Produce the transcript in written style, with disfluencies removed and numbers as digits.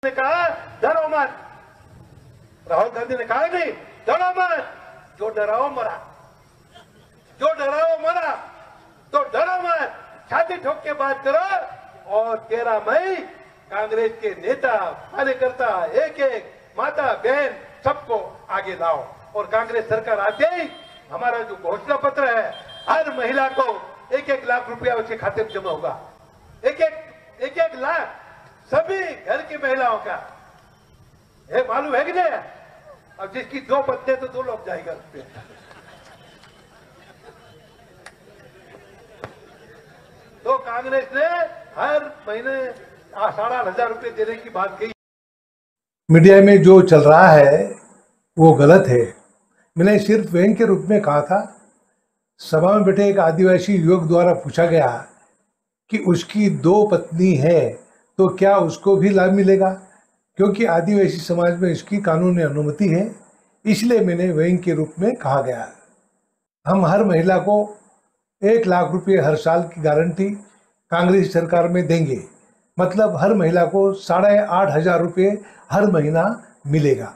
ने कहा डरो मत, राहुल गांधी ने कहा नहीं डरो मत, जो डराओ मरा, जो डराओ मरा, तो डरो मत, छाती ठोक के बात करो। और 13 मई कांग्रेस के नेता कार्यकर्ता एक एक माता बहन सबको आगे लाओ और कांग्रेस सरकार आते ही हमारा जो घोषणा पत्र है हर महिला को 1-1 लाख रुपया उसके खाते में जमा होगा। एक एक लाख सभी घर की महिलाओं का। ये मालूम है कि नहीं? अब जिसकी 2 पत्नी तो 2 लोग जाएगा उस पे। तो कांग्रेस ने हर महीने 8,500 रुपए देने की बात कही। मीडिया में जो चल रहा है वो गलत है। मैंने सिर्फ व्यंग्य के रूप में कहा था। सभा में बैठे एक आदिवासी युवक द्वारा पूछा गया कि उसकी 2 पत्नी है तो क्या उसको भी लाभ मिलेगा, क्योंकि आदिवासी समाज में इसकी कानूनी अनुमति है, इसलिए मैंने व्यंग्य के रूप में कहा गया। हम हर महिला को 1 लाख रुपये हर साल की गारंटी कांग्रेस सरकार में देंगे, मतलब हर महिला को 8,500 रुपये हर महीना मिलेगा।